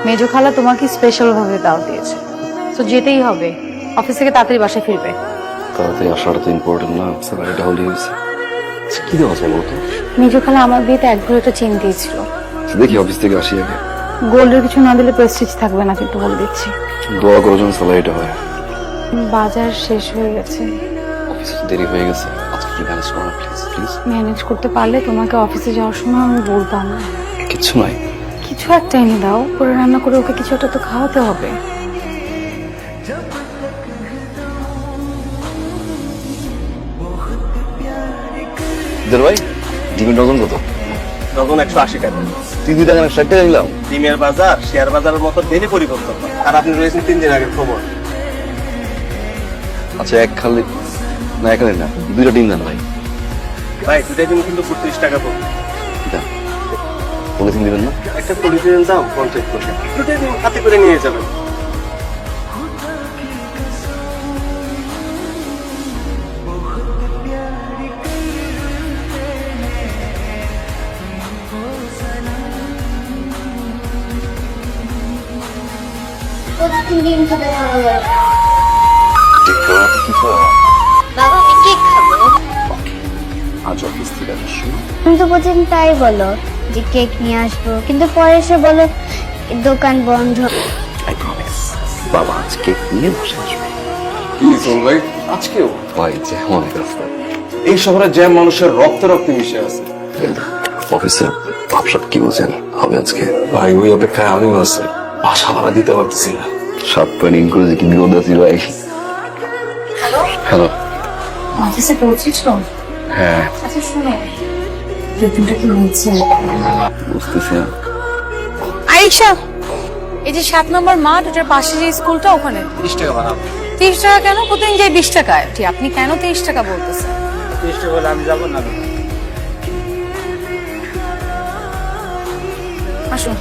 মেজো খালা তোমাকে স্পেশাল ভাবে দাওয়াত দিয়েছে, তো যেতেই হবে। অফিস থেকে তাড়াতাড়ি বাসায় ফিরবে। তাড়াতাড়ি আসাটা তো ইম্পর্টেন্ট না, স্যালারিটা হলেই হয়েছে। কি দেওয়া যায় বলতো? মেজো খালা আমার বিয়েতে এক ভরিটা চেন দিয়েছিল। দেখি অফিস থেকে আসি আগে। গোল্ডের কিছু না দিলে প্রেস্টিজ থাকবে না, কিন্তু বলে দিচ্ছি। দোয়া করার জন্য স্যালারিটা হয়। বাজার শেষ হয়ে গেছে, অফিসে দেরি হয়ে গেছে, আজকে কি ম্যানেজ করো প্লিজ প্লিজ। ম্যানেজ করতে পারলে তোমাকে অফিসে যাওয়ার সময় আমি বলতাম না। কিচ্ছু নাই। কিছু একটা এনে দাও, করে রান্না করে ওকে কিছু একটা তো খাওয়াতে হবে। ভাই ডিমের ডজন কত? ডজন 180 টাকা। 3 টাকা 60 টাকা নিলাম। ডিমের বাজার শেয়ার বাজারের মতো ডেলি পরিবর্তন হয়। আর আপনি রয়েছেন 3 দিন আগের খবর। আচ্ছা এক খালি না, এক খালি না, 2টা ডিম দেন ভাই। ভাই দুটাই ডিম কিন্তু 35 টাকা পড়বে। দেন, পলিথিন দিবেন না? একটা পলিথিনের দাম 50 পয়সা। দুটাই ডিম হাতে করে নিয়ে যাবেন। প্রতিদিন খেতে ভালো লাগে। ঠিক করে কি করো? বাবা আমি কেক খাবো। আজ অফিস থেকে আসার সময় তুমি তো প্রতিদিন তাই বলো যে কেক নিয়ে আসবো, কিন্তু পরে এসে বলো দোকান বন্ধ। আই প্রমিস বাবা আজ কেক নিয়ে বসে আসবে। কি সোল ভাই, আজকেও ভাই যে অনেক রাস্তা। এই শহরে যে মানুষের রক্তে রক্তে মিশে আছে। অফিসে ভাবসাব কি বলছেন হবে আজকে? ভাই ওই অপেক্ষায় আমিও আছি, বাসা ভাড়া দিতে পারতেছি না। 7 পয়েন্ট ইনক্লুজিভ কি বিপদ আছে ভাই? হ্যালো। অফিসে পৌঁছেছো? হ্যাঁ আচ্ছা শোনো, রুটিনটা কি হয়েছে? বুঝতেছি না। আয়েশা, এই যে 7 নম্বর মাঠ, ওটার পাশে যে স্কুলটা, ওখানে 30 টাকা ভাড়া। 30 টাকা কেন? প্রতিদিন যাই 20 টাকায়। ঠিক, আপনি কেন 30 টাকা বলতেছেন? 30 টাকা হলে আমি যাব না। আসুন।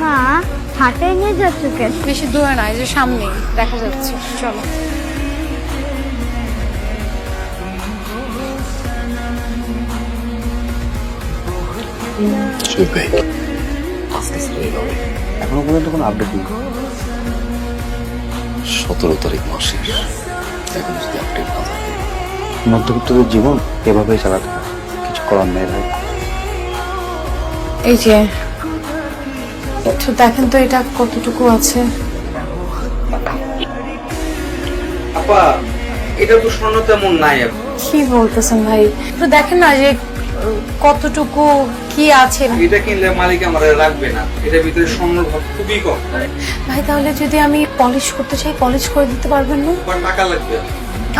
মা হাটে নিয়ে যাচ্ছ কেন? বেশি দূরে না, এই যে সামনে দেখা যাচ্ছে। চলো। শুভ ভাই আজকে ছেড়ে হবে, এখনো পর্যন্ত কোনো আপডেট নেই। 17 তারিখ মাসের, এখন যদি আপডেট না থাকে। মধ্যবিত্তদের জীবন এভাবেই চালাতে হয়, কিছু করার নেই ভাই। এই যে একটু দেখেন তো এটা কতটুকু আছে। আপা এটা তো স্বর্ণ তেমন নাই এখন। কি বলতেছেন ভাই? একটু দেখেন না যে কতটুকু কি আছে। এটা কিনলে মালিক আমার রাখবে না, এটার ভিতরে স্বর্ণর ভাগ খুবই কম। ভাই তাহলে যদি আমি পলিশ করতে চাই, পলিশ করে দিতে পারবেন না? আবার টাকা লাগবে।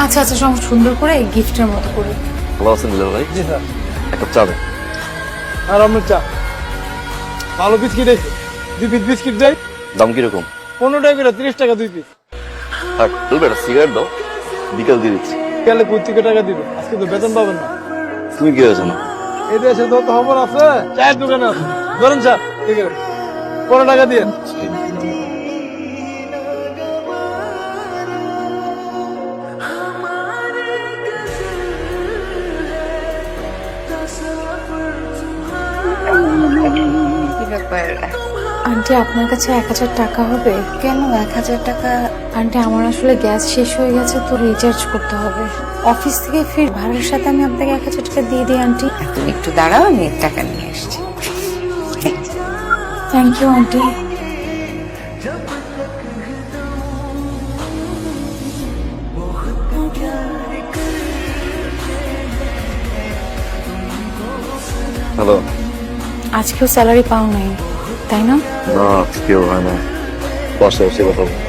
আচ্ছা আচ্ছা, সব সুন্দর করে গিফটের মতো করে। ভালো আছেন মিলন ভাই? জি স্যার। এক কাপ চা দেন। আর অমৃত চা। ভালো বিস্কিট আছে। 2 পিস বিস্কিট দেয়। দাম কিরকম? 15 টাকা করে, 30 টাকা 2 পিস। থাক বলবে একটা সিগারেট দাও, বিকাল দিয়ে দিচ্ছি। গেলে কই থেকে টাকা দিবে? আজকে তো বেতন পাবেন না। তুমি কি হয়েছো না? এই দেশে তো খবর আছে, চায়ের দোকানে আছে। ধরেন চা, ঠিক আছে। 15 টাকা দিয়ে। কি ব্যাপার? আন্টি আপনার কাছে 1000 টাকা হবে? কেন 1000 টাকা? আন্টি আমার আসলে গ্যাস শেষ হয়ে গেছে, তো রিচার্জ করতে হবে। অফিস থেকে ফির ভাড়ার সাথে আমি আপনাকে 1000 টাকা দিয়ে দিই আন্টি। তুমি একটু দাঁড়াও, আমি টাকা নিয়ে আসছি। Thank you aunty. হ্যালো। আজকেও স্যালারি পাও নাই, তাই না? না আজকেও হয় না, বাসায় এসে কথা বলবো।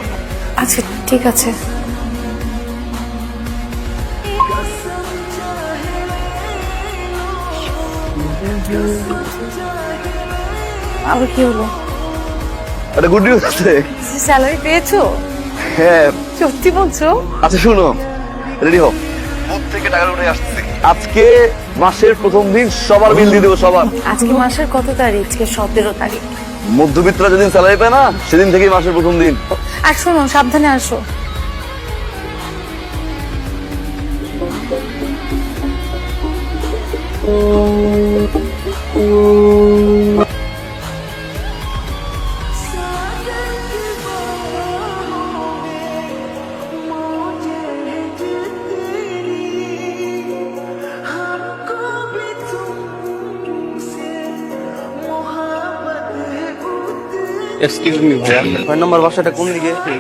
আচ্ছা ঠিক আছে। আবার কি হলো? একটা গুড নিউজ আছে। স্যালারি পেয়েছো? হ্যাঁ। সত্যি বলছো? আচ্ছা শুনো, রেডি হও, বুথ থেকে টাকা উঠে আসছে। আজকে মাসের প্রথম দিন সবার বিল দিয়ে দেবো, সবার। আজকে মাসের কত তারিখ? আজকে 17 তারিখ। মধ্যবিত্তরা যেদিন স্যালারি পায় না, সেদিন থেকেই মাসের প্রথম দিন। আর শোনো, সাবধানে আসো। এক্সকিউজ মি ভাইয়া, 6 নম্বর বাসাটা কোন দিকে? এই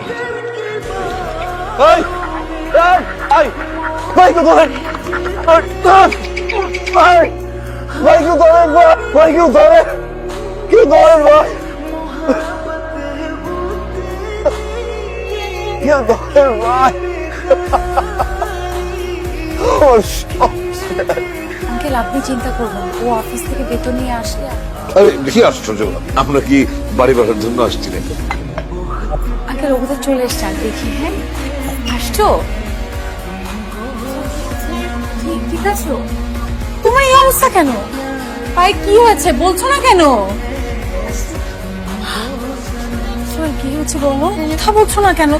এই ভাই কেউ ধরেন, ভাই কেউ ধরেন, ভাই কেউ ধরেন, কেউ ধরেন ভাই, কেউ ধরেন ভাই। আঙ্কেল আপনি চিন্তা করবেন, ও অফিস থেকে বেতন নিয়ে আসলে আরে কি আশ্চর্য, আপনার কি বাড়ি ভাড়ার জন্য আসছিলেন? আঙ্কেল ওদের চলে এসছে, আর দেখি। হ্যাঁ আসছো, ঠিক আছো? তোমার এই অবস্থা কেন? পায়ে কি হয়েছে বলছো না কেন? সোহেল কি হয়েছে বলো, কথা বলছো না কেন?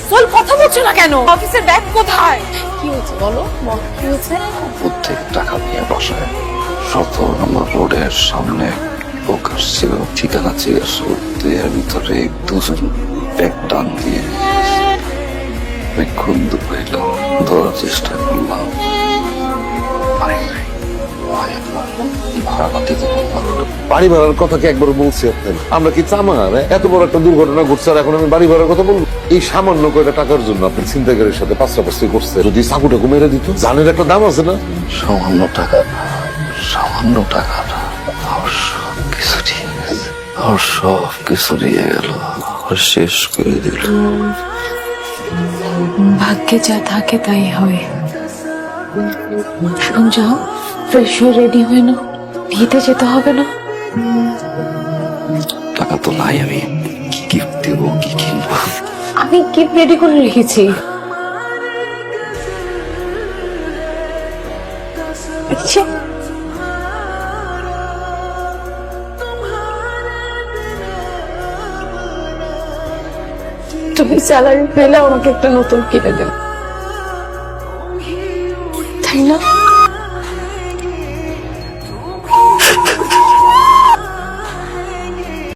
সোহেল কথা বলছো না কেন? অফিসের ব্যাগ কোথায়? কি হয়েছে বলো, বলো কি হয়েছে? প্রত্যেক টাকা নিয়ে বাসায় 17 নম্বর রোডের সামনে লোক আসছিল, ঠিকানা জিজ্ঞেস করতে। এর ভিতরে দুজন ব্যাগ টান দিয়ে অনেকক্ষণ দুপাইলাম, ধরার চেষ্টা করলাম, পারি নাই। ভাই আপনার ভাড়া দিতে পারলাম। বাড়ি ভাড়ার কথা কি একবার বলছি আপনার? আমরা কি চামার? এত বড় একটা দুর্ঘটনা ঘটছে আর এখন আমি বাড়ি ভাড়ার কথা বলবো? এই সামান্য কয়টা টাকার জন্য আপনি ছিনতাইকারীর সাথে পাঁচটা করছে। যদি চাকুটাকে মেরে দিত, জানের একটা দাম আছে না? সামান্য টাকা না, সামান্য টাকা না, আমার সব কিছু ঠিক আছে, আমার সব কিছু নিয়ে গেল, আমার শেষ করে দিল। ভাগ্যে যা থাকে তাই হয়। এখন যাও, ফ্রেশ হয়ে রেডি হয়ে নাও, বিয়েতে যেতে হবে না? টাকা তো নাই, আমি কি গিফট দেবো, কি কিনবো? আমি গিফট রেডি করে রেখেছি। আচ্ছা তুমি স্যালারি পেলে আমাকে একটা নতুন কিনে দেবে, তাই না?